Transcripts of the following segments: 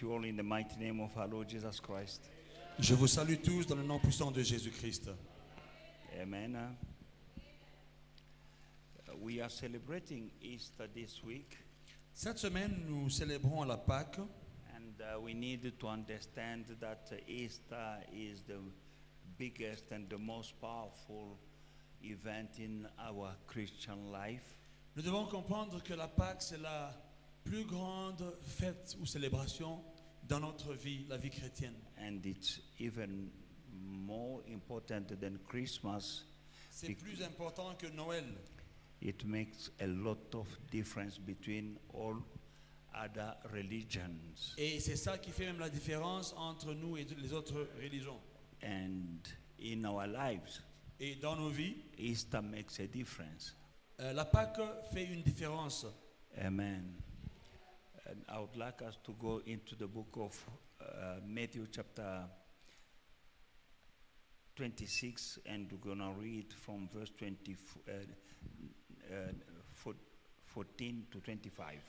You all in the mighty name of our Lord Jesus Christ. Je vous salue tous dans le nom puissant de Jésus-Christ. Amen. We are celebrating Easter this week, Cette semaine, nous célébrons la Pâque and we need to understand that Easter is the biggest and the most powerful event in our Christian life. Nous devons comprendre que la Pâque, c'est la plus grande fête ou célébration dans notre vie, la vie chrétienne. And it's even more important than Christmas. C'est plus important que Noël. It makes a lot of difference between all other religions. Et c'est ça qui fait même la différence entre nous et les autres religions. And in our lives, Et dans nos vies, Easter makes a difference. la Pâque fait une différence. Amen. And I would like us to go into the book of Matthew chapter 26, and we're going to read from verse 14 to 25.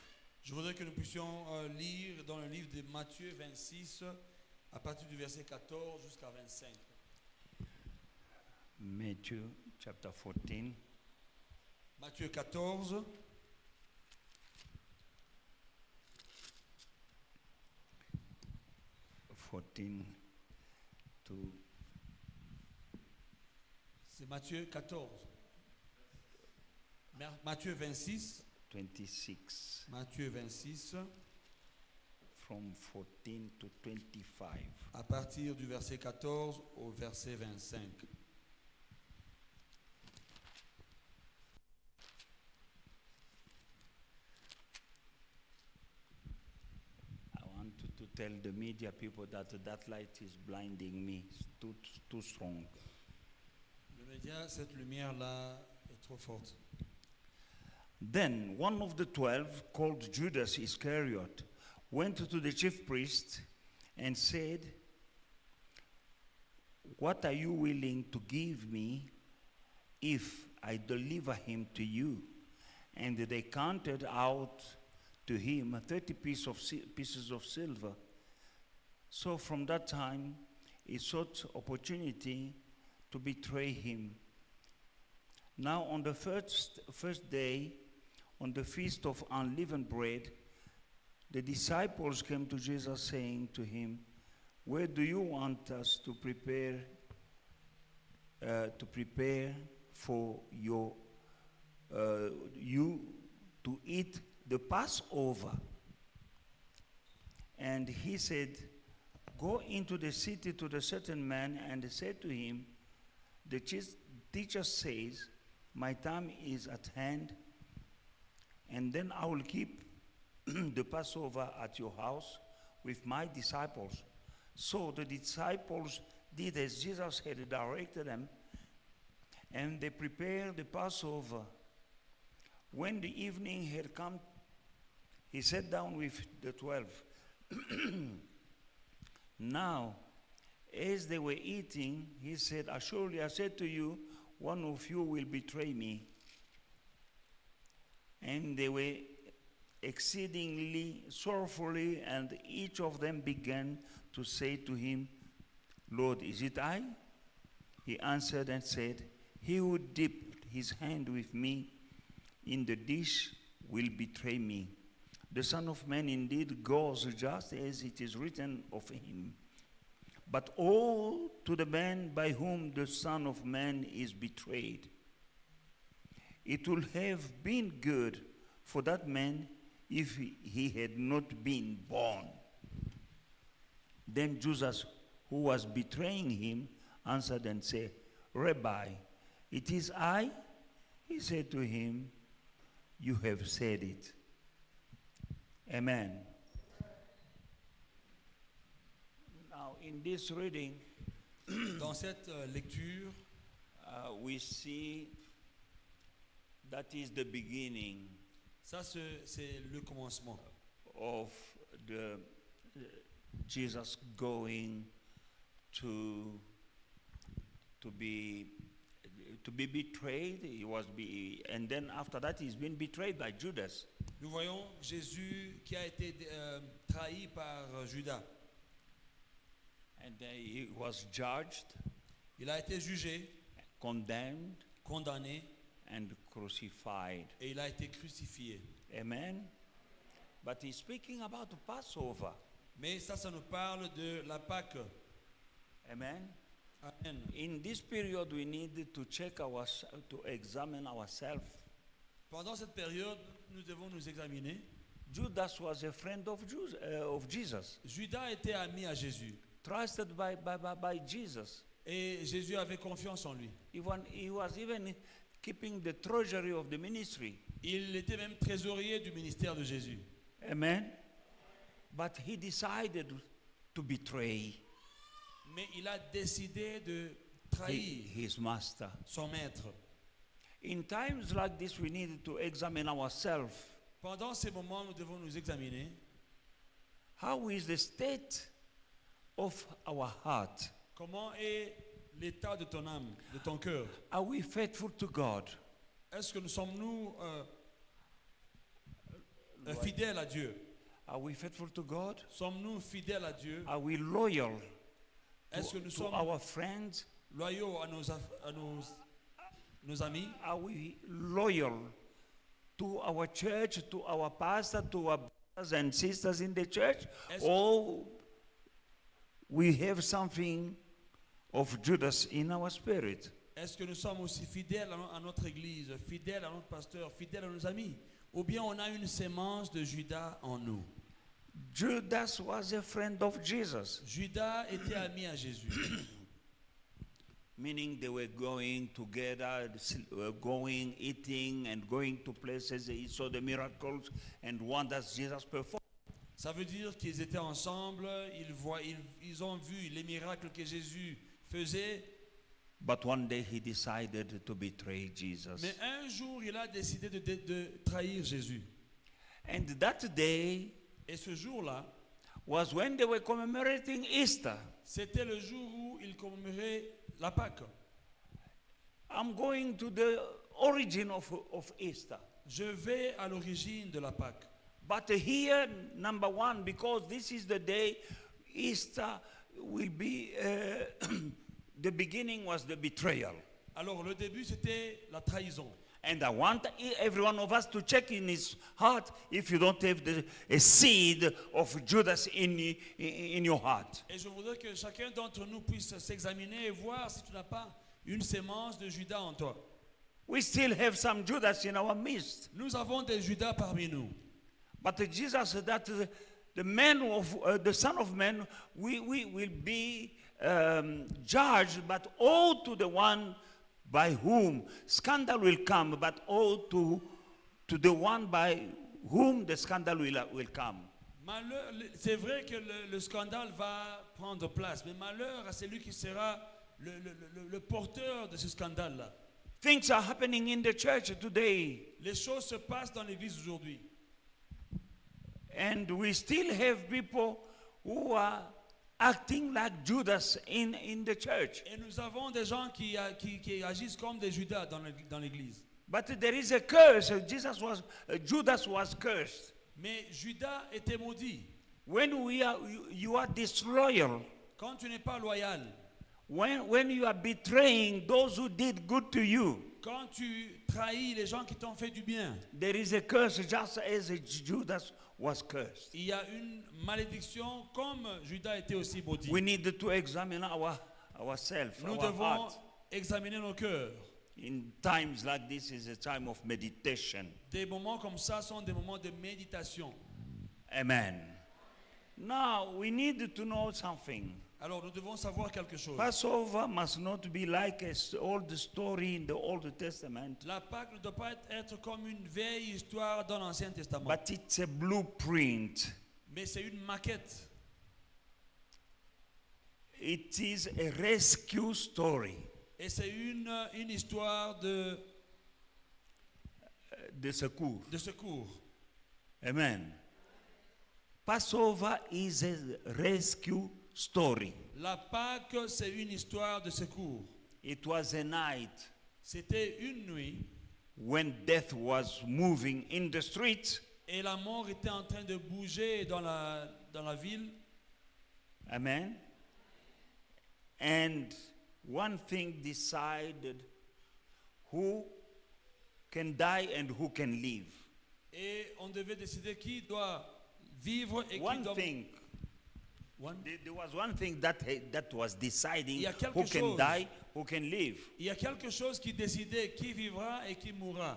Je voudrais que nous puissions lire dans le livre de Matthieu 26, à partir du verset 14 jusqu'à 25. Matthew chapter 14. Matthieu 14, To c'est Matthieu 14. Matthieu 26, 26, Matthieu 26, from 14 to 25. à partir du verset 14 au verset 25. I want to tell the media people that that light is blinding me. It's too strong. Le média, cette lumière-là est trop forte. Then one of the 12, called Judas Iscariot, went to the chief priest and said, "What are you willing to give me if I deliver him to you?" And they counted out to him 30 pieces of silver. So from that time, he sought opportunity to betray him. Now on the first day, on the feast of unleavened bread, the disciples came to Jesus saying to him, "Where do you want us to prepare for you to eat the Passover?" And he said, "Go into the city to the certain man and say to him, the teacher says, my time is at hand, and then I will keep the Passover at your house with my disciples." So the disciples did as Jesus had directed them, and they prepared the Passover. When the evening had come, he sat down with the 12. Now, as they were eating, he said, "Surely I said to you, one of you will betray me." And they were exceedingly sorrowfully, and each of them began to say to him, "Lord, is it I?" He answered and said, "He who dipped his hand with me in the dish will betray me. The Son of Man indeed goes just as it is written of him. But woe to the man by whom the Son of Man is betrayed. It would have been good for that man if he had not been born." Then Judas, who was betraying him, answered and said, "Rabbi, it is I." He said to him, "You have said it." Amen. Now, in this reading, Dans cette lecture, we see that is the beginning ça c'est le commencement of the Jesus going to be betrayed. And then after that, he's been betrayed by Judas. Nous voyons Jésus qui a été trahi par Judas. And he was judged, Il a été jugé, condemned, condamné and crucified. et il a été crucifié. Amen. But he's speaking about the Passover. Mais ça nous parle de la Pâque. Amen. Amen. In this period, we need to check to examine ourselves. Pendant cette période, nous devons nous examiner. Judas was a friend of Jesus, Judas était ami à Jésus trusted by Jesus. et Jésus avait confiance en lui. He was even keeping the treasury of the ministry. Il était même trésorier du ministère de Jésus. Amen. But he decided to betray Mais il a décidé de trahir his master. son maître. In times like this, we need to examine ourselves. Pendant ces moments, nous devons nous examiner. How is the state of our heart? Comment est l'état de ton âme, de ton cœur? Are we faithful to God? Est-ce que nous sommes-nous fidèles à Dieu? Are we faithful to God? Sommes-nous fidèles à Dieu? Are we loyal Est-ce que nous to sommes our friends? loyaux à nos amis? Are we loyal to our church, to our pastor, to our brothers and sisters in the church? Or we have something of Judas in our spirit? Est-ce que nous sommes aussi fidèles à notre église, fidèles à notre pasteur, fidèles à nos amis? Ou bien on a une sémence de Judas en nous? Judas was a friend of Jesus. Judas était ami à Jésus. Meaning they were going together, going, eating, and going to places. He saw the miracles and wonders Jesus performed. Ça veut dire qu'ils étaient ensemble, ils ont vu les miracles que Jésus faisait. But one day he decided to betray Jesus. Mais un jour, il a décidé de trahir Jésus. And that day Et ce jour-là, was when they were commemorating Easter. c'était le jour où ils commémoraient la Pâque. I'm going to the origin of Easter. Je vais à l'origine de la Pâque. But here, number one, because this is the day Easter will be, the beginning was the betrayal. Alors, le début, c'était la trahison. And I want every one of us to check in his heart if you don't have a seed of Judas in your heart. Et je voudrais que chacun d'entre nous puisse s'examiner et voir si tu n'as pas une sémence de Judas en toi. We still have some Judas in our midst. Nous avons des Judas parmi nous. But Jesus said that the man of the Son of Man, we will be judged, but all to the one by whom scandal will come, but all to the one by whom the scandal will come. C'est vrai que le scandale va prendre place, mais malheur à celui qui sera le porteur de ce scandale-là. Things are happening in the church today. Les choses se passent dans l'église aujourd'hui. And we still have people who are acting like Judas in the church. Et nous avons des gens qui agissent comme des Judas dans l'église. But there is a curse. Judas was cursed. Mais Judas était maudit. When you are disloyal, Quand tu n'es pas loyal, when you are betraying those who did good to you, quand tu trahis les gens qui t'ont fait du bien, there is a curse just as Judas was cursed. il y a une malédiction comme Judas était aussi maudit. We need to examine ourselves, Nous our devons heart. examiner nos cœurs. In times like this is a time of meditation. Des moments comme ça sont des moments de méditation. Amen. Now we need to know something. Alors nous devons savoir quelque chose. Passover must not be like an old story in the Old Testament, La Pâque ne doit pas être comme une vieille histoire dans l'Ancien Testament. but it's a blueprint. Mais c'est une maquette. It is a rescue story. Et c'est une histoire de secours. secours. Amen. Passover is a rescue story. La Pâque, c'est une histoire de secours. It was a night C'était une nuit when death was moving in the streets. Et la mort était en train de bouger dans la ville. Amen. And one thing decided who can die and who can live. Et on devait décider qui doit vivre et qui One doit... thing. One- There was one thing that was deciding Il y a quelque who can chose. die, who can live. Il y a quelque chose qui décidait qui vivra et qui mourra.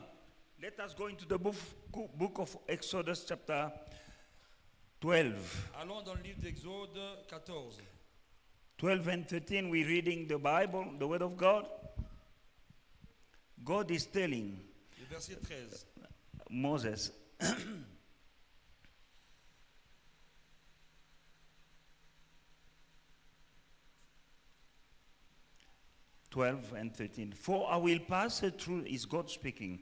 Let us go into the book of Exodus chapter 12. Allons dans le livre d'Exode 14. 12 and 13, we're reading the Bible, the Word of God. God is telling Le verset 13. Moses, 12 and 13. For I will pass through, is God speaking,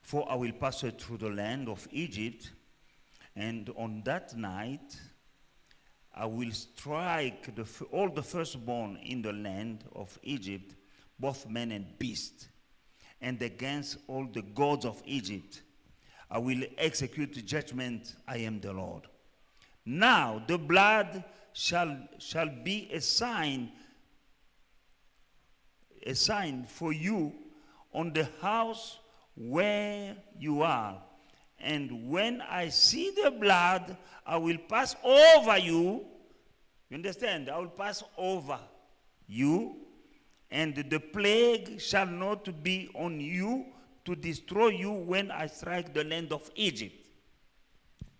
for I will pass through the land of Egypt, and on that night I will strike all the firstborn in the land of Egypt, both men and beast, and against all the gods of Egypt I will execute judgment. I am the Lord. Now the blood shall be a sign for you on the house where you are. And when I see the blood, I will pass over you. You understand? I will pass over you, and the plague shall not be on you to destroy you when I strike the land of Egypt.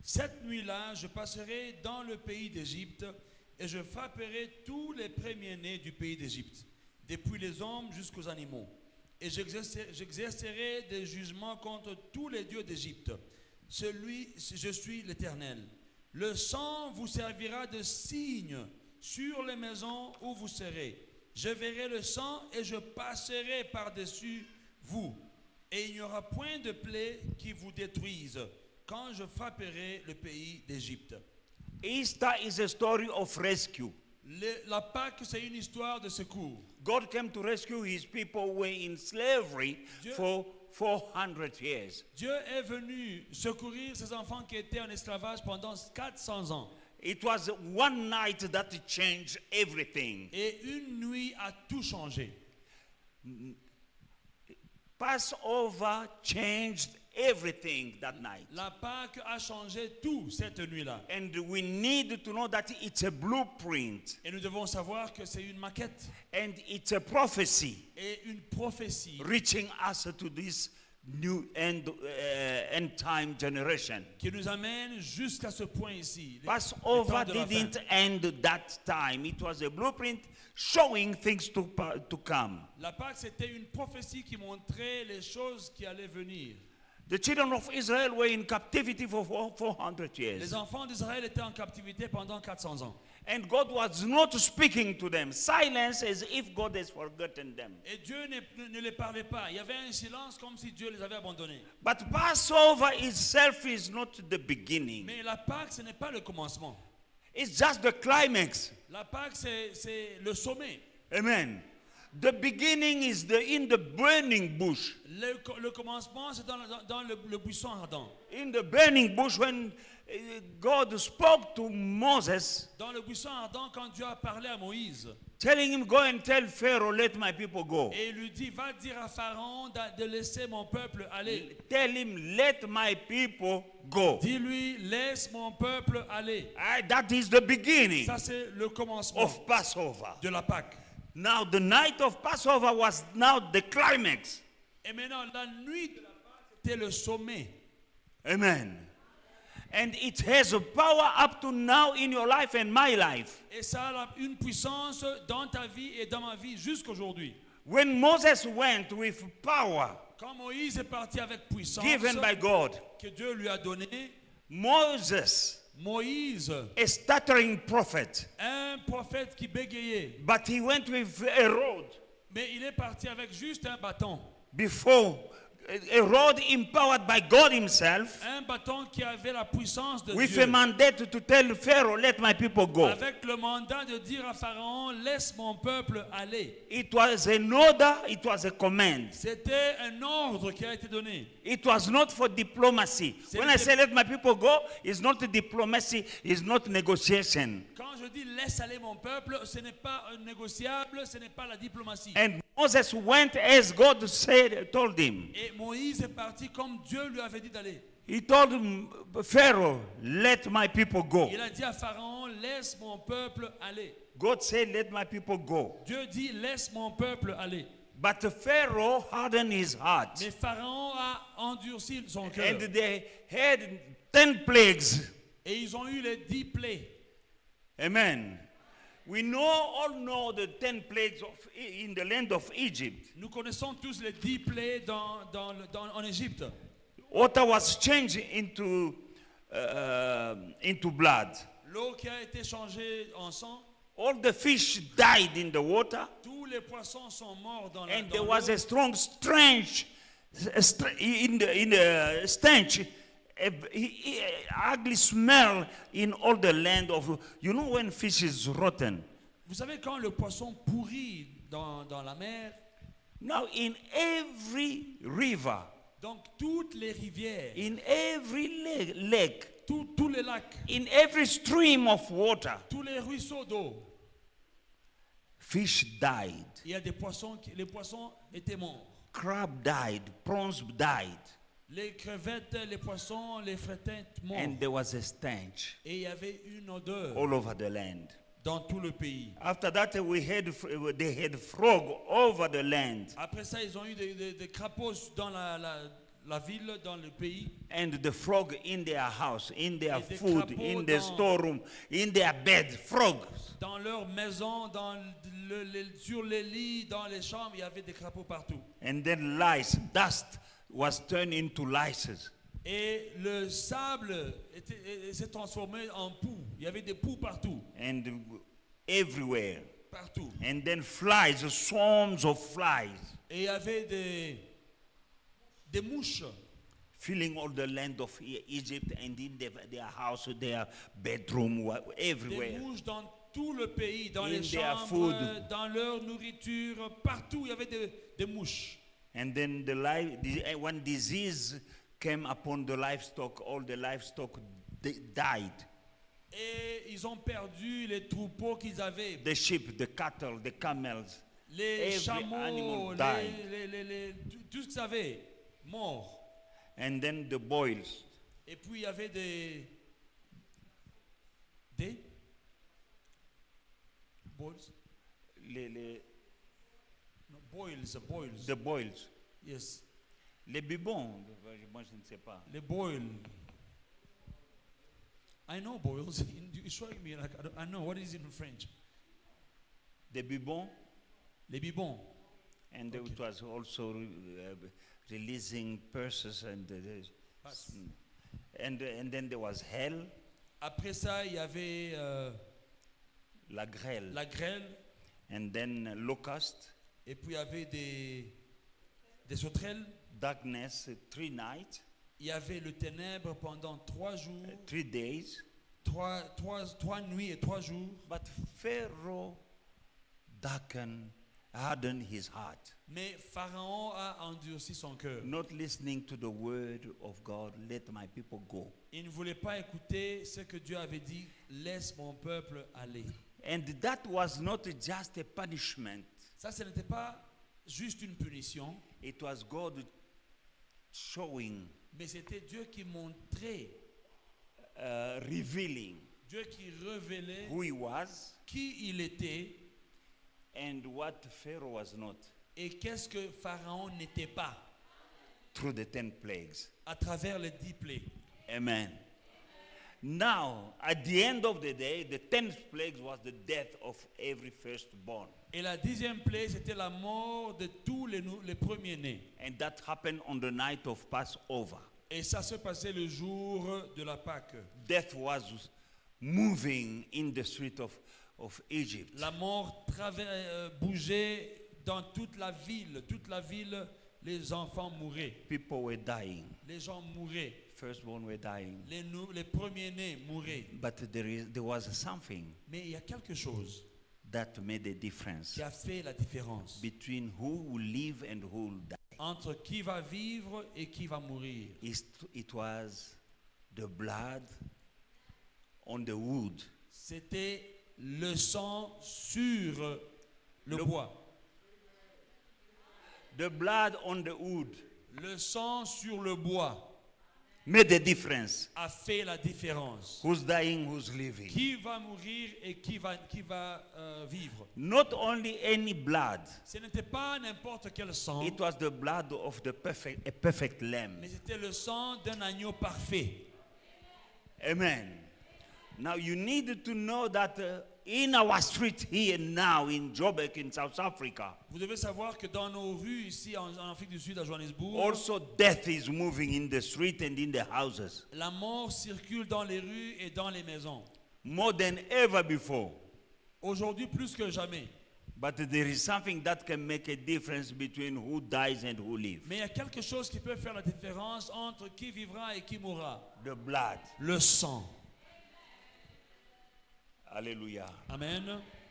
Cette nuit-là, je passerai dans le pays d'Égypte et je frapperai tous les premiers-nés du pays d'Égypte, depuis les hommes jusqu'aux animaux. Et j'exercerai des jugements contre tous les dieux d'Égypte. Je suis l'Éternel. Le sang vous servira de signe sur les maisons où vous serez. Je verrai le sang et je passerai par-dessus vous. Et il n'y aura point de plaie qui vous détruise quand je frapperai le pays d'Égypte. Easter is a story of rescue. La Pâque, c'est une histoire de secours. God came to rescue his people who were in slavery for 400 years. Dieu est venu secourir ses enfants qui étaient en esclavage pendant 400 ans. It was one night that changed everything. Et une nuit a tout changé. Passover changed everything that night. La Pâque a changé tout cette nuit-là. And we need to know that it's a blueprint Et nous devons savoir que c'est une maquette and it's a prophecy et une prophétie reaching us to this new end time generation. qui nous amène jusqu'à ce point ici. Le Passover temps de la fin. didn't end that time. It was a blueprint showing things to come. La Pâque, c'était une prophétie qui montrait les choses qui allaient venir. The children of Israel were in captivity for 400 years. Les enfants d'Israël étaient en captivité pendant 400 ans. And God was not speaking to them. Silence as if God has forgotten them. Et Dieu ne les parlait pas. Il y avait un silence comme si Dieu les avait abandonnés. But Passover itself is not the beginning. Mais la Pâque, ce n'est pas le commencement. It's just the climax. La Pâque, c'est le sommet. Amen. The beginning is in the burning bush. Le commencement, c'est dans le buisson ardent. In the burning bush, when God spoke to Moses, Dans le buisson ardent, quand Dieu a parlé à Moïse, telling him, go and tell Pharaoh, let my people go. et il lui dit, va dire à Pharaon de laisser mon peuple aller. Tell him, let my people go. Dis-lui, laisse mon peuple aller. That is the beginning Ça, c'est le commencement of Passover. de la Pâque. Now, the night of Passover was now the climax. Et maintenant, la nuit de la Pâque, c'était le sommet. Amen. And it has a power up to now in your life and my life. Et ça a une puissance dans ta vie et dans ma vie jusqu'aujourd'hui. When Moses went with power Quand Moïse est parti avec puissance given by God, que Dieu lui a donnée, Moses, Moïse, a stuttering prophet, un prophète qui bégayait, but he went with a rod mais il est parti avec juste un bâton. before a rod empowered by God himself, un bâton qui avait la puissance de with Dieu, a mandate to tell Pharaoh, let my people go. avec le mandat de dire à Pharaon, laisse mon peuple aller. It was an order, it was a command. C'était un ordre qui a été donné. It was not for diplomacy. When I say let my people go, it's not diplomacy, it's not negotiation. Quand je dis laisse aller mon peuple, ce n'est pas négociable, ce n'est pas la diplomatie. And Moses went as God said, told him. Et Moïse est parti comme Dieu lui avait dit d'aller. He told Pharaoh, let my people go. Il a dit à Pharaon, laisse mon peuple aller. God said, let my people go. Dieu dit, laisse mon peuple aller. But Pharaoh hardened his heart. Mais Pharaon a endurci son cœur. And they had 10 plagues. Et ils ont eu les 10 plaies. Amen. We all know the 10 plagues in the land of Egypt. Nous connaissons tous les 10 plaies en Égypte. Water was changed into blood. L'eau qui a été changée en sang. All the fish died in the water. Tous les poissons sont morts dans And l'eau. there was a strong stench in the stench, ugly smell in all the land of. You know when fish is rotten. Vous savez quand le poisson pourrit dans la mer. Now in every river, Donc toutes les rivières, in every lake, tous les lacs, in every stream of water, tous les ruisseaux d'eau, fish died. il y a des poissons, les poissons étaient morts. Crab died. Prawns died. Les crevettes, les poissons, les frétins morts. And there was a stench Et il y avait une odeur all over the land. dans tout le pays. After that, they had frog over the land. Après ça, ils ont eu des crapauds dans la ville, dans le pays. And the frog in their house, in their Et des food, crapauds in their dans- storeroom, in their bed, frogs. Dans leur maison, sur les lits, dans les chambres, il y avait des crapauds partout. And then lice, dust was turned into lices. Et le sable s'est transformé en poux. Il y avait des poux partout. And everywhere. Partout. And then flies, swarms of flies, Et il y avait des mouches filling all the land of Egypt and in their house, their bedroom, des everywhere. mouches dans tout le pays, dans In les their chambres, food. dans leur nourriture, partout il y avait des mouches. And then when disease came upon the livestock, all the livestock died. Et ils ont perdu les troupeaux qu'ils avaient. The sheep, the cattle, the camels. Les Every chameaux, animal died. tout ce qu'ils avaient, morts. And then the boils. Et puis il y avait des boils? No, boils. The boils. Yes. Les bibons, moi je ne sais pas. Les boils. I know boils. You're showing me like I know what is it in French. The bibons. Les bibons. And Okay. it was also releasing purses Passe. and then there was hell, Après ça, il y avait la grêle, la grêle. and then locust, Et puis il y avait des sauterelles. darkness, 3 nights, Il y avait le ténèbre pendant 3 jours, 3 days. 3 nuits et 3 jours. But Pharaoh hardened his heart, Mais Pharaon a endurci son cœur. not listening to the word of God, let my people go. Il ne voulait pas écouter ce que Dieu avait dit, laisse mon peuple aller. And that was not just a punishment, Ça, ce n'était pas juste une punition, it was God showing, mais c'était Dieu qui montrait, revealing Dieu qui révélait who he was qui il était and what Pharaoh was not et qu'est-ce que Pharaon n'était pas through the 10 plagues. à travers les 10 plaies. Amen. Now, at the end of the day, the 10th plague was the death of every firstborn. Et la 10e plaie, c'était la mort de tous les premiers-nés. And that happened on the night of Passover. Et ça se passait le jour de la Pâque. Death was moving in the street of Egypt. La mort bougeait dans toute la ville. Toute la ville, les enfants mouraient. People were dying. Les gens mouraient. Firstborn were dying. Les premiers-nés mouraient. But there was something Mais il y a quelque chose that made a difference qui a fait la différence between who will live and who will die. entre qui va vivre et qui va mourir. It was the blood on the wood. C'était le sang sur le bois. The blood on the wood Le sang sur le bois made a difference. a fait la différence. Who's dying, who's living. Qui va mourir et qui va vivre. Not only any blood, Ce n'était pas n'importe quel sang, it was the blood of a perfect lamb. mais c'était le sang d'un agneau parfait. Amen. Now you need to know that in our street here now in Joburg in South Africa, Vous devez savoir que dans nos rues ici en Afrique du Sud, à Johannesburg, also death is moving in the street and in the houses la mort circule dans les rues et dans les maisons. more than ever before. Aujourd'hui, plus que jamais. But there is something that can make a difference between who dies and who lives. Mais il y a quelque chose qui peut faire la différence entre qui vivra et qui mourra. The blood. Le sang. Hallelujah. Amen.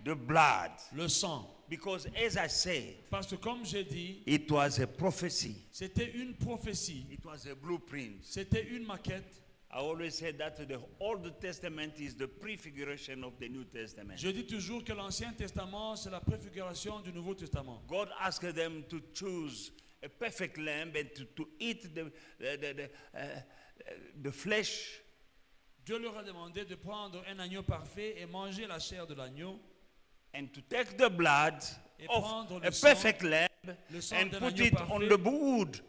The blood. Le sang. Because as I said, Parce que comme j'ai dit, it was a prophecy. c'était une prophétie. It was a blueprint. C'était une maquette. I always said that the Old Testament is the prefiguration of the New Testament. Je dis toujours que l'Ancien Testament, c'est la préfiguration du Nouveau Testament. God asked them to choose a perfect lamb and to eat the flesh. Dieu leur a demandé de prendre un agneau parfait et manger la chair de l'agneau. And to take the blood Et of prendre le a sang- perfect lamb le sang and d'un put agneau it on parfait. the wood.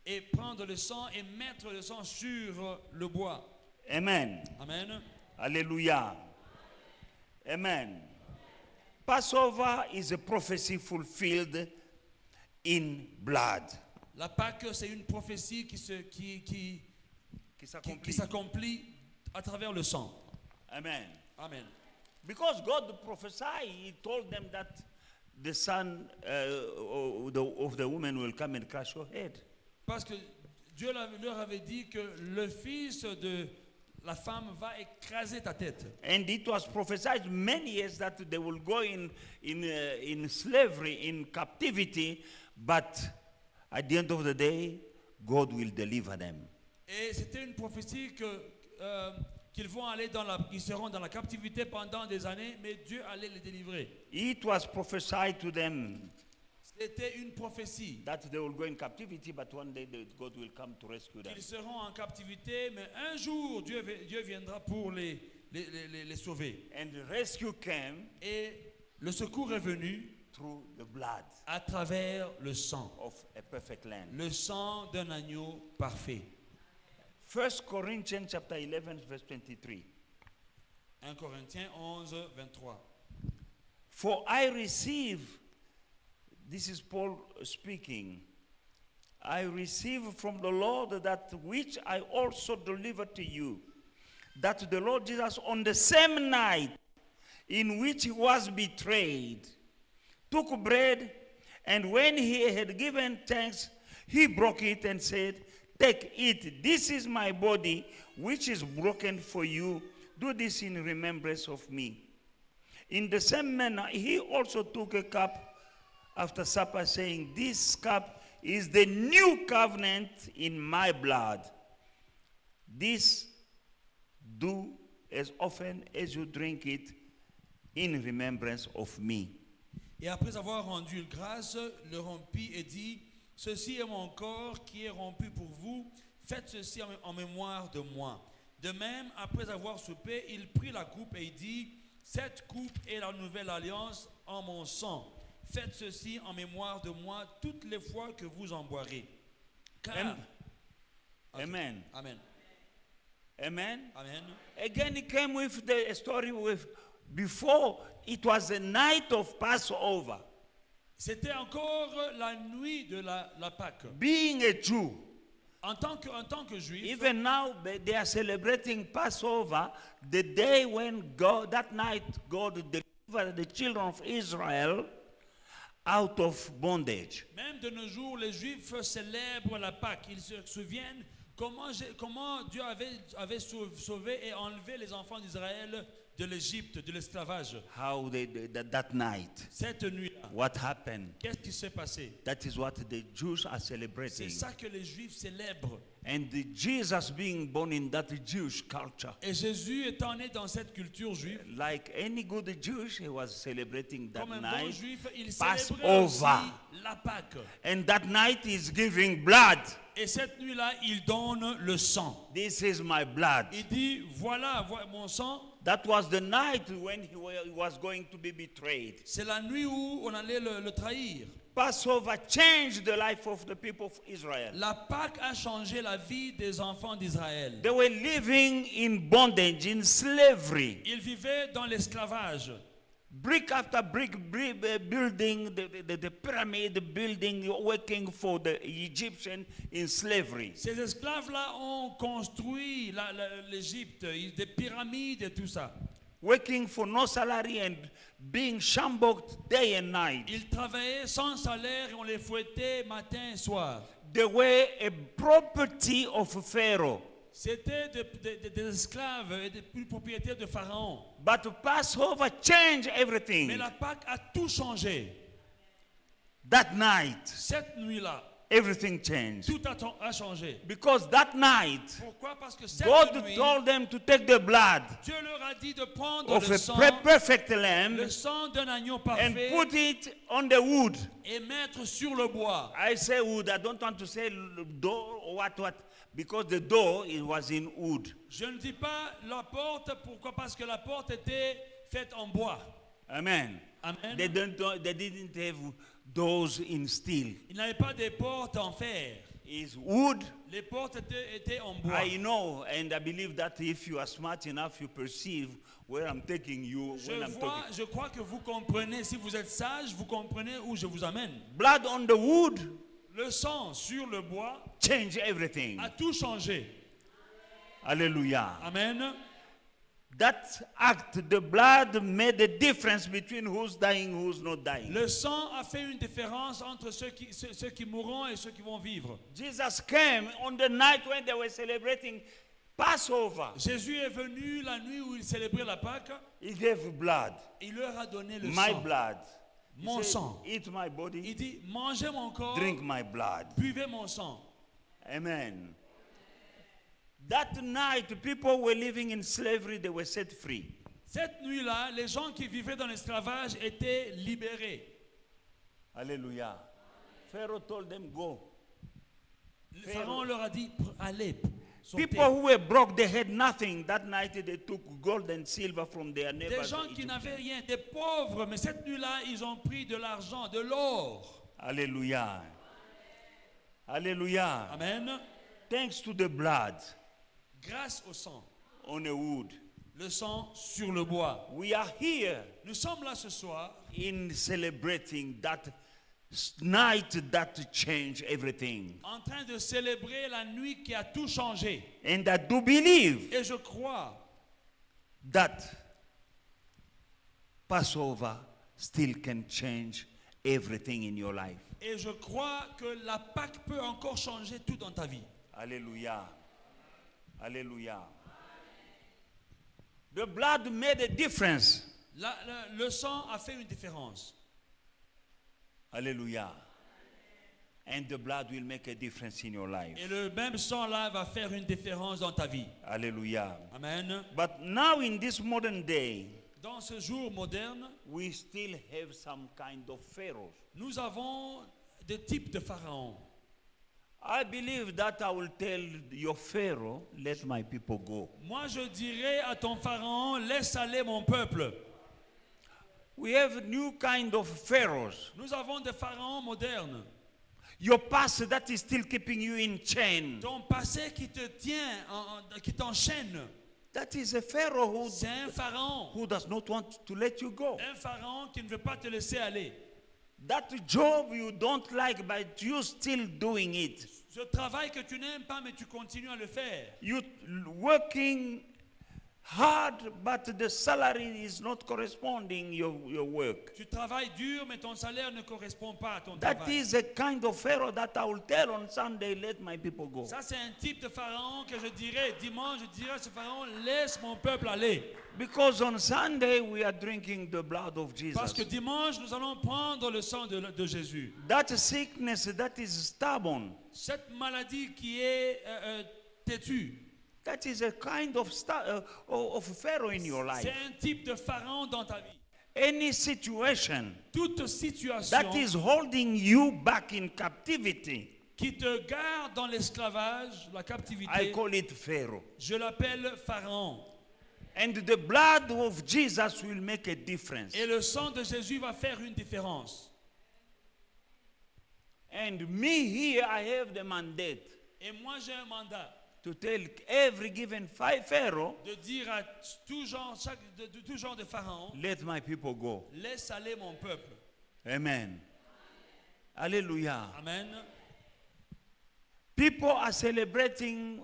Et prendre le sang et mettre le sang sur le bois. Amen. Amen. Hallelujah. Amen. Passover is a prophecy fulfilled in blood. La Pâque, c'est une prophétie qui s'accomplit à travers le sang. Amen. Amen. Because God prophesied, He told them that the son of the woman will come and crush your head. Parce que Dieu leur avait dit que le fils de la femme va écraser ta tête. And it was prophesied many years that they will go in slavery, in captivity, but at the end of the day, God will deliver them. Et c'était une prophétie qu'ils vont aller ils seront dans la captivité pendant des années, mais Dieu allait les délivrer. It was prophesied to them C'était une prophétie. that they will go in captivity, but one day God will come to rescue them. Ils seront en captivité, mais un jour Dieu viendra pour les sauver. And the rescue came Et le secours est venu through the blood à travers le sang. of a perfect lamb. Le sang d'un agneau parfait. 1 Corinthians chapter 11 verse 23. 1 Corinthiens 11, 23. For I receive, this is Paul speaking, I receive from the Lord that which I also delivered to you, that the Lord Jesus on the same night in which he was betrayed, took bread, and when he had given thanks, he broke it and said, take it, this is my body, which is broken for you. Do this in remembrance of me. In the same manner, he also took a cup after supper, saying, this cup is the new covenant in my blood. This do as often as you drink it in remembrance of me. Et après avoir rendu grâce, le rompit et dit, ceci est mon corps qui est rompu pour vous, faites ceci en mémoire de moi. De même, après avoir soupé, il prit la coupe et il dit, cette coupe est la nouvelle alliance en mon sang. Faites ceci en mémoire de moi toutes les fois que vous en boirez. Car... Amen. Amen. Amen. Amen. Again, he came with the story with, before it was the night of Passover. C'était encore la nuit de la Pâque. Being a Jew, En tant que juif, even now they are celebrating Passover, the day when God, that night God delivered the children of Israel out of bondage. Même de nos jours, les Juifs célèbrent la Pâque. Ils se souviennent comment Dieu avait sauvé et enlevé les enfants d'Israël de l'Égypte, de l'esclavage. How that night, Cette nuit-là, what happened? qu'est-ce qui s'est passé? That is what the Jews are C'est celebrating. ça que les Juifs célèbrent. And Jesus being born in that Jewish culture, Et Jésus étant né dans cette culture juive, like any good Jewish, he was celebrating that comme un bon night. Juif, il Passover. célébrait aussi la Pâque. And that night is giving blood. Et cette nuit-là, il donne le sang. This is my blood. Il dit, voilà mon sang. That was the night when he was going to be betrayed. C'est la nuit où on allait le trahir. Passover changed the life of the people of Israel. La Pâque a changé la vie des enfants d'Israël. They were living in bondage, in slavery. Ils vivaient dans l'esclavage. Brick after brick, building the pyramid, building, working for the Egyptian in slavery. Ces esclaves-là ont construit l'Égypte, des pyramides et tout ça. Working for no salary and being shamboked day and night. Ils travaillaient sans salaire et on les fouettait matin et soir. They were a property of Pharaoh. C'était des esclaves et des propriétaires de Pharaon. But Passover changed everything. Mais la Pâque a tout changé. That night, Cette nuit-là, everything changed. tout a changé. Because that night, Pourquoi? Parce que cette God nuit, told them to take the blood Dieu leur a dit de prendre of le a sang, perfect lamb le sang d'un agneau and parfait put it on the wood. et mettre sur le bois. I say wood, I don't want to say door or what, because the door, it was in wood. Je ne dis pas la porte, pourquoi? Parce que la porte était faite en bois. Amen. Amen. They didn't have doors in steel. Il n'avait pas des portes en fer. It's wood. Les portes étaient en bois. I know, and I believe that if you are smart enough, you perceive where I'm taking you when I'm talking. Je crois que vous comprenez, si vous êtes sage, vous comprenez où je vous amène. Blood on the wood Le sang sur le bois change everything. a tout changé. Hallelujah. Amen. That act, the blood made a difference between who's dying, who's not dying. Le sang a fait une différence entre ceux qui mourront et ceux qui vont vivre. Jesus came on the night when they were celebrating Passover. Jésus est venu la nuit où il célébrait la Pâque. He gave blood, Il leur a donné le my sang. blood. He Mon said, sang. eat my Il body, dit, mangez mon corps, drink my blood. buvez mon sang. Amen. That night, people were living in slavery, they were set free. Cette nuit-là, les gens qui vivaient dans l'esclavage étaient libérés. Hallelujah. Pharaoh told them, go. Le Pharaon leur a dit, allez, sautez. People who were broke, they had nothing. That night, they took gold and silver from their Des neighbors. gens qui n'avaient rien, des pauvres, mais cette nuit-là, ils ont pris de l'argent, de l'or. Hallelujah. Hallelujah. Amen. Thanks to the blood Grâce au sang, on the wood. le sang sur le bois. We are here Nous sommes là ce soir in celebrating that night that changed everything. en train de célébrer la nuit qui a tout changé. And I do believe Et je crois that Passover still can change everything in your life. Et je crois que la Pâque peut encore changer tout dans ta vie. Hallelujah. Hallelujah. The blood made a difference. Le sang a fait une différence. Hallelujah. And the blood will make a difference in your life. Et le même sang-là va faire une différence dans ta vie. Hallelujah. Amen. But now in this modern day, Dans ce jour moderne, we still have some kind of pharaohs. nous avons des types de pharaons. I believe that I will tell your Pharaoh, let my people go. Moi, je dirais à ton pharaon, laisse aller mon peuple. We have new kind of pharaohs. Nous avons des pharaons modernes. Your past that is still keeping you in chain. Ton passé qui te tient, qui t'enchaîne. That is a pharaoh C'est un pharaon. who does not want to let you go. Un pharaon qui ne veut pas te laisser aller. That job you don't like, but you still doing it. Ce travail que tu n'aimes pas, mais tu continues à le faire. You working hard, but the salary is not corresponding your work. Tu travailles dur, mais ton salaire ne correspond pas à ton That travail. is a kind of Pharaoh that I will tell on Sunday, let my people go. Ça, c'est un type de pharaon que je dirais, dimanche, je dirais à ce pharaon, laisse mon peuple aller. Because on Sunday we are drinking the blood of Parce que Jesus. dimanche, nous allons prendre le sang de Jésus. That sickness that is stubborn, Cette maladie qui est têtue, that is a kind of Pharaoh in your life. c'est un type de pharaon dans ta vie. Any situation Toute situation that is holding you back in captivity, qui te garde dans l'esclavage, la I captivité, call it Pharaoh. je l'appelle pharaon. And the blood of Jesus will make a difference. Et le sang de Jésus va faire une différence. And me here, I have the mandate Et moi, j'ai un mandat to tell every given Pharaoh, de dire à tout genre, tout genre de pharaon, let my people go. laisse aller mon peuple. Amen. Hallelujah. Amen. People are celebrating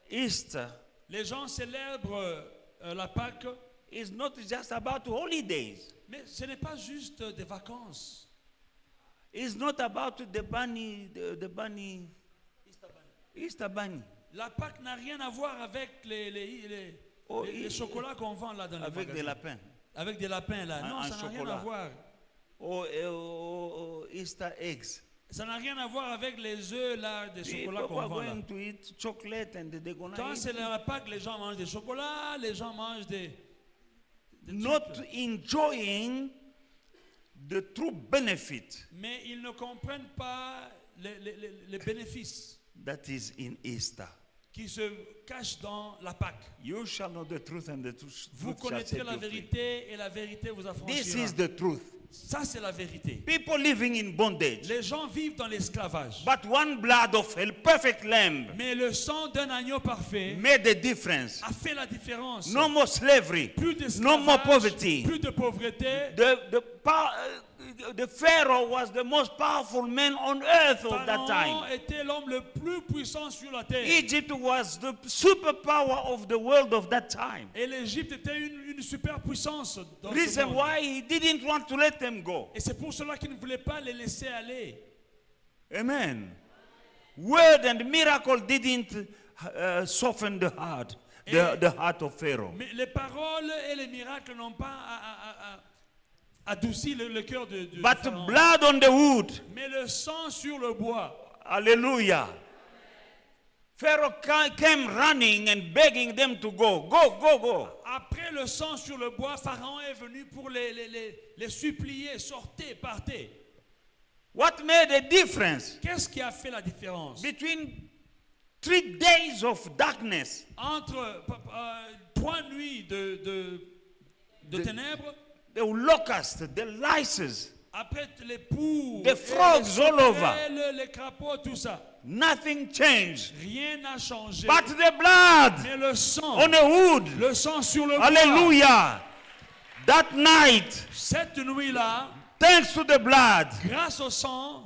Easter. Les gens célèbrent la Pâque, It's not just about holidays. mais ce n'est pas juste des vacances. It's not about the bunny, Easter bunny, La Pâque n'a rien à voir avec les chocolats qu'on vend là dans les avec des magasins. lapins. Avec des lapins là. Non, Un ça n'a rien chocolat. à voir. Or Easter eggs. Ça n'a rien à voir avec les œufs là, des chocolats People qu'on are vend là. going to eat chocolate and they're going to Quand eat. c'est la Pâque, les gens mangent des chocolats, les gens mangent des Not trucs. enjoying the true benefit Mais ils ne comprennent pas les bénéfices that is in Easter. qui se cachent dans la Pâque. You shall know the truth and the truth Vous shall connaîtrez set la you free. vérité et la vérité vous This affranchira. is the truth. Ça, c'est la vérité. People living in bondage. Les gens vivent dans l'esclavage. But one blood of a perfect lamb Mais le sang d'un agneau parfait made a difference. a fait la différence. No more slavery. Plus No more d'esclavage, poverty. plus de pauvreté. The Pharaoh was the most powerful man on earth of that Pharaon time. était l'homme le plus puissant sur la terre. Egypt was the superpower of the world of that time. Et l'Égypte était une superpuissance dans ce Reason monde. why he didn't want to let them go. Et c'est pour cela qu'il ne voulait pas les laisser aller. Amen. Word and miracle didn't soften the heart, the heart of Pharaoh. Mais les paroles et les miracles n'ont pas adouci le cœur de But Pharaon. blood on the wood. Mais le sang sur le bois. Hallelujah. Pharaoh came running and begging them to go. Go, go, go. Après le sang sur le bois, Pharaon est venu pour les supplier, sortez, partez. What made a difference Qu'est-ce qui a fait la différence between 3 days of darkness, entre 3 nuits de ténèbres, the locusts, the lices, après les poux, The frogs all over. les crapauds, tout ça, nothing changed. rien n'a changé. But the blood Mais le sang, on the wood. le sang sur le bois, Hallelujah. That night, cette nuit-là, thanks to the blood, grâce au sang,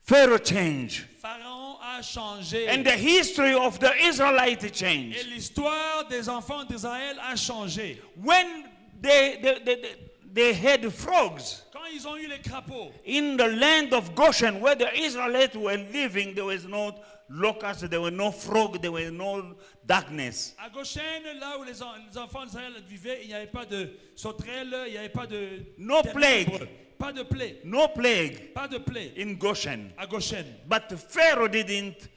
Pharaoh changed. Pharaon a changé. And the history of the Israelites Et changed. l'histoire des enfants d'Israël a changé. When they had frogs Quand ils ont eu les crapauds, in the land of Goshen, where the Israelites were living, there was no locusts, there were no frog, there was no darkness. à Goshen, là où les enfants d'Israël vivaient, il n'y avait pas de sauterelles, il n'y avait pas de No ténèbres, plague. pas de plaie, No plague pas de plaie in Goshen. à Goshen. But Pharaoh didn't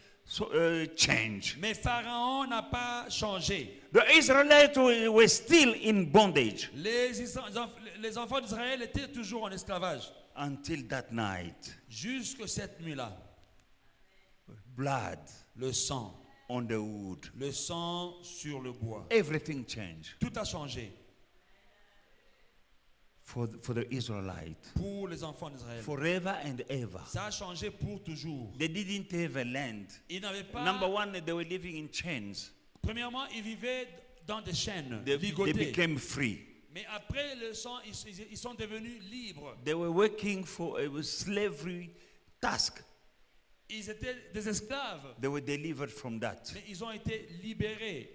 change. Mais Pharaon n'a pas changé. The Israelites were still in bondage Les enfants d'Israël étaient toujours en esclavage. until that night. Jusque cette nuit-là, Blood le sang, on the wood. le sang sur le bois. Everything changed Tout a changé for the Israelites. pour les enfants d'Israël. Forever and ever. Ça a changé pour toujours. They didn't have a land. Ils n'avaient pas... Number one, they were living in chains. Premièrement, ils vivaient dans des chaînes, They ligotés. became free. Mais après le sang, ils sont devenus libres. They were working for a slavery task. Ils étaient des esclaves, They were delivered from that. mais ils ont été libérés.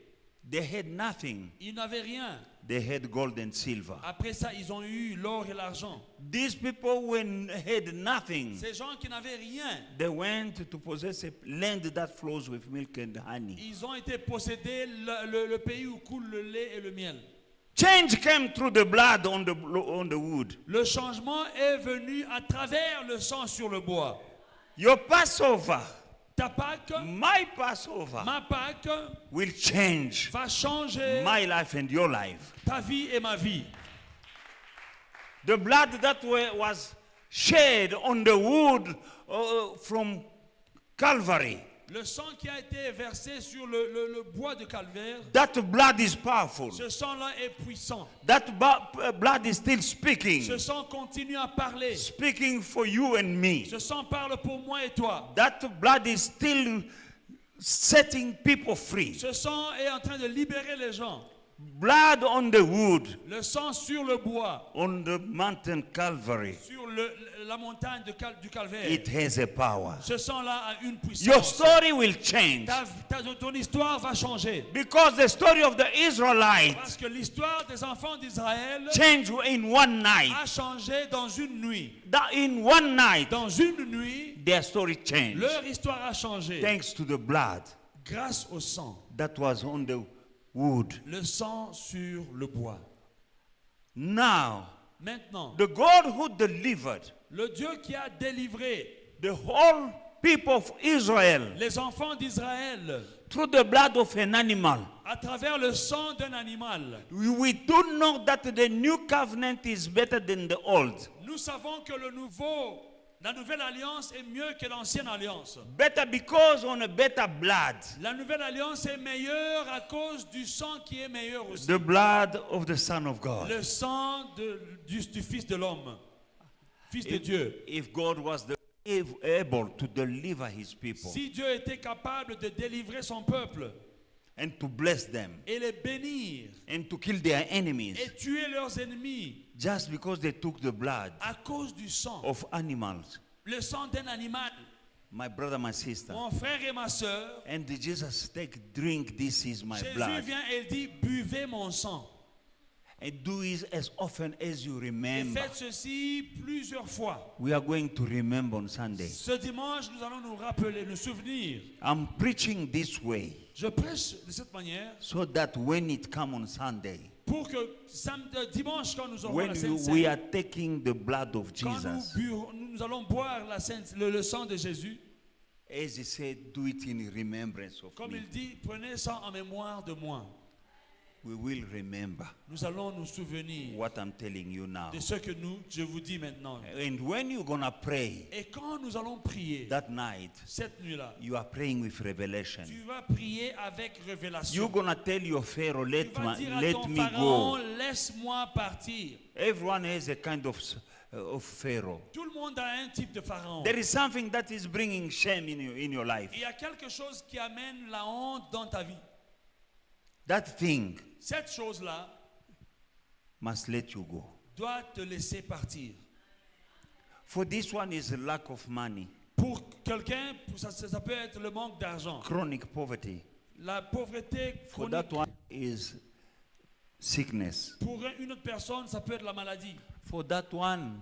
They had nothing. Ils n'avaient rien. They had gold and silver. Après ça, ils ont eu l'or et l'argent. These people had nothing. Ces gens qui n'avaient rien, They went to possess a land that flows with milk and honey. ils ont été possédés le pays où coule le lait et le miel. Change came through the blood on the wood. Le changement est venu à travers le sang sur le bois. Your Passover, Ta Pâque, my Passover, ma Pâque, will change va changer my life and your life. ta vie et ma vie. The blood that was shed on the wood from Calvary, Le sang qui a été versé sur le bois de calvaire, that blood is powerful. ce sang-là est puissant. That blood is still speaking. Ce sang continue à parler. Speaking for you and me. Ce sang parle pour moi et toi. That blood is still setting people free. Ce sang est en train de libérer les gens. Blood on the wood, Le sang sur le bois, on the mountain Calvary, sur la montagne du calvaire. it has a power. Ce sang-là a une Your puissance. story will change. Ton histoire va changer. Because the story of the Israelites Parce que l'histoire des enfants d'Israël changed in one night. a changé dans une nuit. That in one night, Dans une nuit, their story changed. leur histoire a changé. Thanks to the blood Grâce au sang. that was on the wood. Le sang sur le bois. Now, Maintenant, the God who delivered le Dieu qui a délivré the whole people of Israel les enfants d'Israël through the blood of an animal. à travers le sang d'un animal. We do know that the new covenant is better than the old. Nous savons que la nouvelle alliance est mieux que l'ancienne alliance. Better because on a better blood. La nouvelle alliance est meilleure à cause du sang qui est meilleur aussi. The blood of the Son of God. Le sang du Fils de l'homme, Fils de Dieu. If God was able to deliver his people Si Dieu était capable de délivrer son peuple and to bless them et les bénir and to kill their enemies et tuer leurs ennemis just because they took the blood à cause du sang, of animals, le sang d'un animal, my brother, my sister, mon frère et ma soeur, and Jesus take, drink, this is my Jésus blood, vient et dit, buvez mon sang. and do it as often as you Et remember. faites ceci plusieurs fois. We are going to remember on Sunday. Ce dimanche, nous allons nous rappeler, nous souvenir. I'm preaching this way Je prêche de cette manière so that when it comes on Sunday, pour que dimanche, quand nous aurons when la Sainte we Seine, are taking the blood of quand Jesus, nous allons boire le sang de Jésus, as he said, do it in remembrance of comme me. il dit, prenez ça en mémoire de moi. We will remember Nous allons nous souvenir what I'm telling you now. de ce que je vous dis maintenant. And when you're going to pray Et quand nous allons prier that night, cette nuit-là, you are praying with revelation. tu vas prier avec révélation. You're going to tell your Pharaoh, Tu let vas dire à me ton go. pharaon, laisse-moi partir. Everyone has a kind of Pharaoh. Tout le monde a un type de pharaon. There is something that is bringing shame in your life. Il y a quelque chose qui amène la honte dans ta vie. That thing Cette chose-là must let you go. doit te laisser partir. For this one is a lack of money, Pour quelqu'un, ça peut être le manque d'argent. chronic poverty. La pauvreté For chronique. that one is sickness. Pour une autre personne, ça peut être la maladie. For that one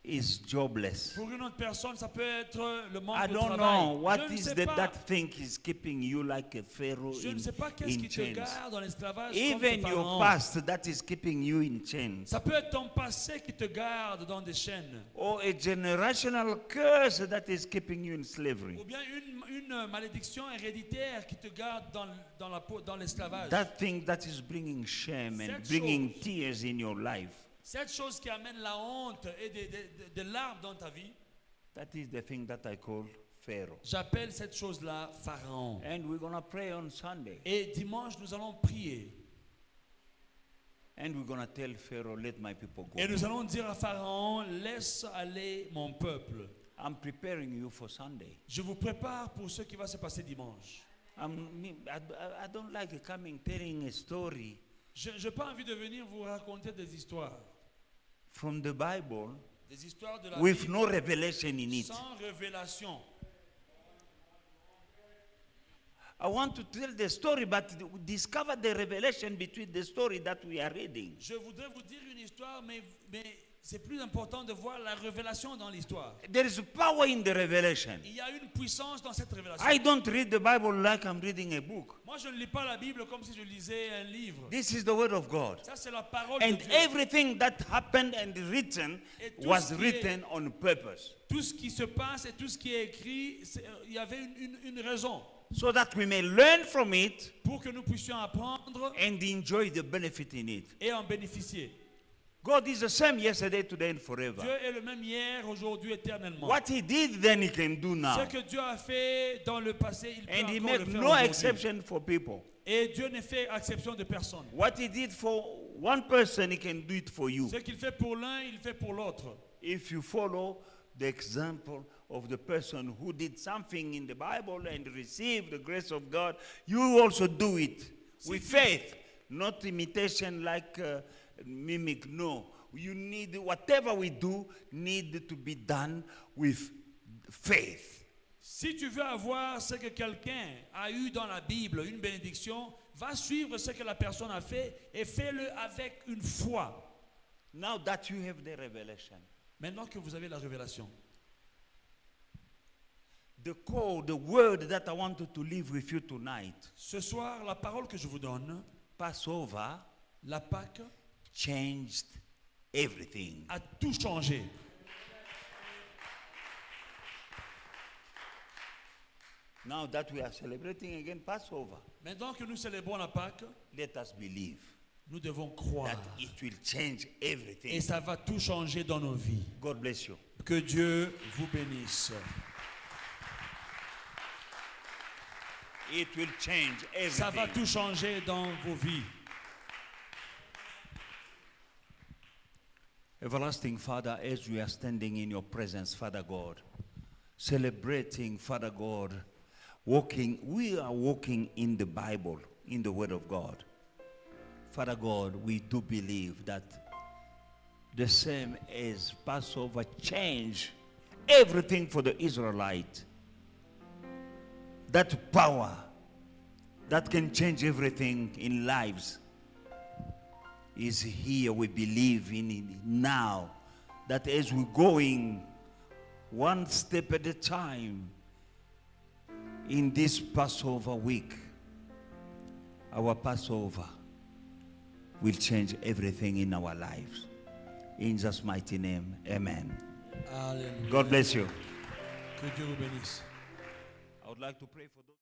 is jobless. Pour une autre personne, ça peut être le I manque de don't travail. know what Je ne is sais that pas. thing is keeping you like a pharaoh Je ne sais pas qu'est-ce in qui te chains. garde dans l'esclavage comme Even ce your pharaon. past that is keeping you in chains. Ça peut être ton passé qui te garde dans des chaînes. Or a generational curse that is keeping you in slavery. Ou bien une malédiction héréditaire qui te garde dans l'esclavage. That thing that is bringing shame and Cette bringing chose. tears in your life. Cette chose qui amène la honte et des larmes dans ta vie, That is the thing that I call Pharaoh. j'appelle cette chose-là pharaon. And we're going to pray on Sunday. Et dimanche, nous allons prier. And we're going to tell Pharaoh, let my people go. Et nous allons dire à Pharaon, laisse aller mon peuple. I'm preparing you for Sunday. Je vous prépare pour ce qui va se passer dimanche. I don't like coming telling a story Je n'ai pas envie de venir vous raconter des histoires. from the Bible Des histoires de la with Bible no revelation in it. sans révélation. I want to tell the story, but discover the revelation between the story that we are reading. Je voudrais vous dire une histoire, mais c'est plus important de voir la révélation dans l'histoire. There is power in the revelation. Il y a une puissance dans cette révélation. I don't read the Bible like I'm reading a book. Moi, je ne lis pas la Bible comme si je lisais un livre. This is the word of God. Ça, c'est la parole And de Dieu. everything that happened and written Et tout was ce qui est- written on purpose. Tout ce qui se passe et tout ce qui est écrit, il y avait une raison So that we may learn from it pour que nous puissions apprendre and enjoy the benefit in it. et en bénéficier. God is the same yesterday, today, and Dieu forever. est le même hier, aujourd'hui, éternellement. What he did then, he can do now. Ce que Dieu a fait dans le passé, il peut And he encore made le faire no aujourd'hui. exception for people. Et Dieu ne fait exception de personne. What he did for one person, he can do it for you. Ce qu'il fait pour l'un, il fait pour l'autre. If you follow the example of the person who did something in the Bible and received the grace of God, you also do it with faith, not imitation like mimic. No, you need whatever we do need to be done with faith. Si tu veux avoir ce que quelqu'un a eu dans la Bible, une bénédiction, va suivre ce que la personne a fait et fais-le avec une foi. Now that you have the revelation, Maintenant que vous avez la révélation, the call, the word that I wanted to leave with you tonight, ce soir, la parole que je vous donne, Passover la Pâque, changed everything. a tout changé. Now that we are celebrating again Passover, Maintenant que nous célébrons la Pâque, let us believe nous devons croire. that it will change Et everything. ça va tout changer dans nos vies. God bless you. Que Dieu vous bénisse. It will change Ça va everything. tout changer dans vos vies. Everlasting Father, as we are standing in your presence, Father God, celebrating, Father God, we are walking in the Bible, in the Word of God. Father God, we do believe that the same as Passover changed everything for the Israelite. That power that can change everything in lives is here. We believe in it now. That as we're going one step at a time in this Passover week, our Passover will change everything in our lives. In Jesus' mighty name, amen. Alléluia. God bless you. Que Dieu vous bénisse. I would like to pray for those.